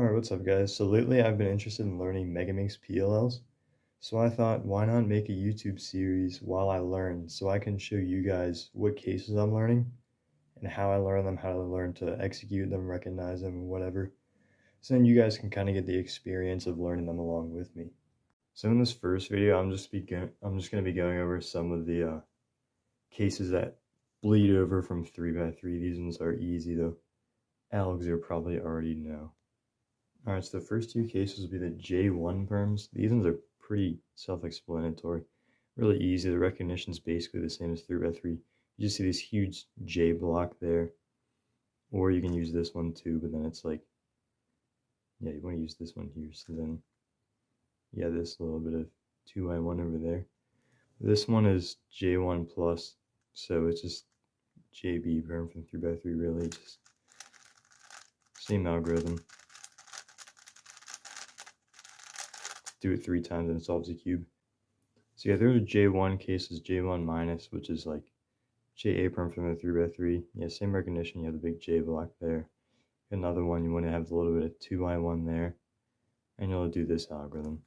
Alright, what's up guys? So lately I've been interested in learning Megaminx PLLs. So I thought, why not make a YouTube series while I learn so I can show you guys what cases I'm learning and how I learn them, how to learn to execute them, recognize them, whatever. So then you guys can kind of get the experience of learning them along with me. So in this first video, I'm just going to be going over some of the cases that bleed over from 3x3. These ones are easy though. Algs you probably already know. Alright, so the first two cases will be the J1 perms. These ones are pretty self-explanatory. Really easy. The recognition is basically the same as 3x3. You just see this huge J block there. Or you can use this one too, but then it's like, yeah, you want to use this one here. So then, yeah, this little bit of 2x1 over there. This one is J1 plus, so it's just JB perm from 3x3 really. Just same algorithm. Do it 3 times and it solves a cube. So yeah, there's a J1 case is J1 minus, which is like JA perm from the 3x3. Yeah, same recognition, you have the big J block there. Another one, you want to have a little bit of 2x1 there, and you'll do this algorithm.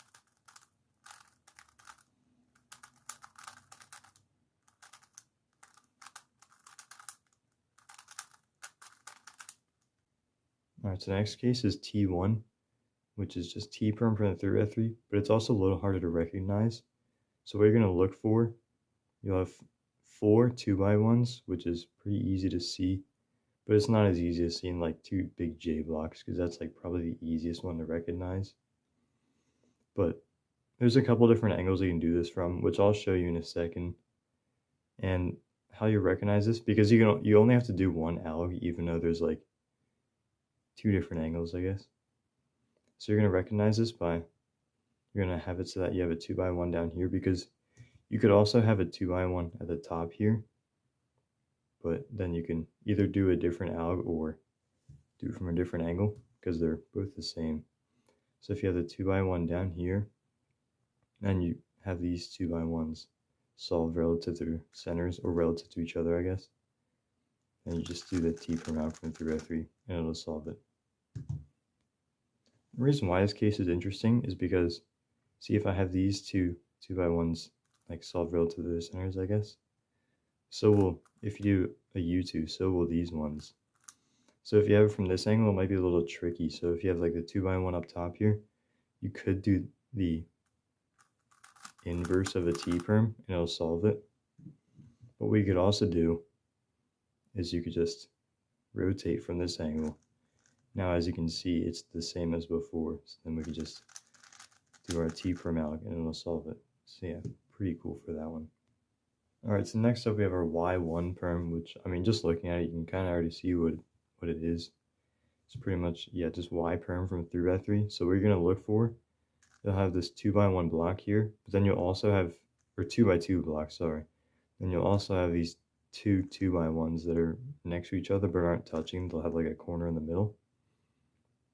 Alright, so the next case is T1, which is just T perm from the 3x3, but it's also a little harder to recognize. So what you're going to look for, you'll have 4 2x1s, which is pretty easy to see, but it's not as easy as seeing like 2 big J blocks, because that's like probably the easiest one to recognize. But there's a couple different angles you can do this from, which I'll show you in a second. And how you recognize this, because you only have to do one alg, even though there's like 2 different angles, I guess. So you're going to recognize this by, you're going to have it so that you have a 2x1 down here, because you could also have a 2x1 at the top here, but then you can either do a different alg or do it from a different angle, because they're both the same. So if you have the 2x1 down here, and you have these 2x1s solved relative to their centers, or relative to each other, I guess, and you just do the T perm out from 3x3, and it'll solve it. The reason why this case is interesting is because, see, if I have these 2x1s like solved relative to their centers, I guess, so will, if you do a U2, so will these ones. So if you have it from this angle, it might be a little tricky. So if you have like the 2x1 up top here, you could do the inverse of a T perm and it'll solve it. But what you could also do is you could just rotate from this angle. Now as you can see, it's the same as before. So then we could just do our T perm alg and it'll solve it. So yeah, pretty cool for that one. Alright, so next up we have our Y1 perm, which, I mean, just looking at it, you can kind of already see what it is. It's pretty much, yeah, just Y perm from 3x3. So what you're going to look for, you'll have this 2x1 block here, but then you'll also have, or 2x2 block, sorry. Then you'll also have these 2 2x1s that are next to each other but aren't touching. They'll have like a corner in the middle.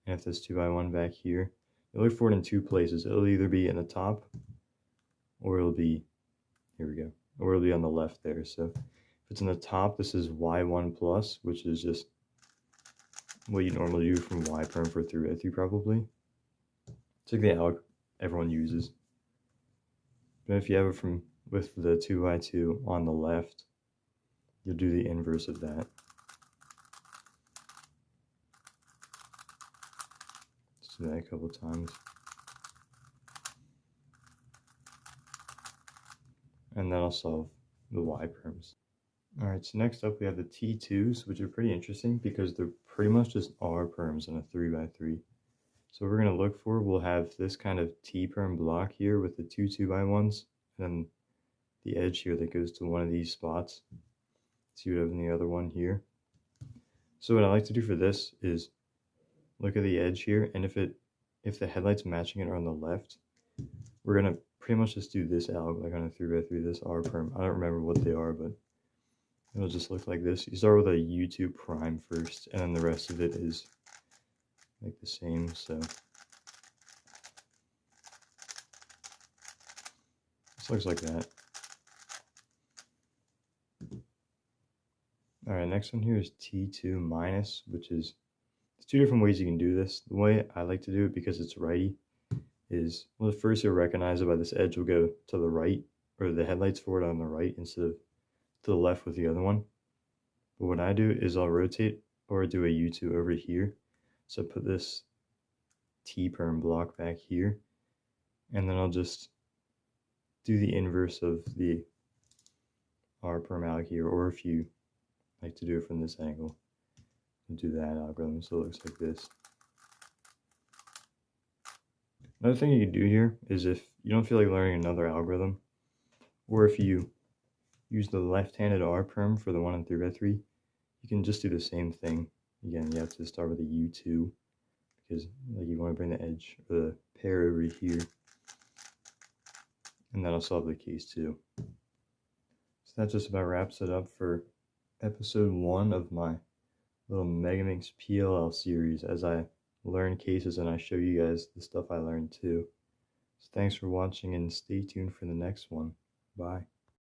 And if this 2x1 back here, you'll look for it in 2 places. It'll either be in the top, or it'll be, here we go, or it'll be on the left there. So if it's in the top, this is Y1 plus, which is just what you normally do from Y perm for 3x3 probably. It's like the alg everyone uses. But if you have it from with the 2x2 on the left, you'll do the inverse of that. Let's do that a couple times. And that'll solve the Y perms. Alright, so next up we have the T2s, which are pretty interesting because they're pretty much just R perms in a 3x3. So what we're going to look for, we'll have this kind of T perm block here with the 2 2x1s, and then the edge here that goes to one of these spots. See what I have in the other one here. So what I like to do for this is look at the edge here, and if the headlights matching it are on the left, we're going to pretty much just do this alg, like on a 3x3, this R perm. I don't remember what they are, but it'll just look like this. You start with a U2 prime first, and then the rest of it is like the same. So this looks like that. Alright, next one here is T2 minus, which is two different ways you can do this. The way I like to do it, because it's righty, is, well, first you'll recognize it by this edge will go to the right, or the headlights forward on the right instead of to the left with the other one. But what I do is I'll rotate or do a U2 over here. So put this T-perm block back here, and then I'll just do the inverse of the R-perm out here, or if you like to do it from this angle, do that algorithm so it looks like this. Another thing you can do here is, if you don't feel like learning another algorithm, or if you use the left-handed R-perm for the 1 and 3x3, you can just do the same thing. Again, you have to start with a U2, because like you want to bring the edge or the pair over here, and that'll solve the case too. So that just about wraps it up for episode 1 of my little Megaminx PLL series, as I learn cases and I show you guys the stuff I learned too. So thanks for watching, and stay tuned for the next one. Bye.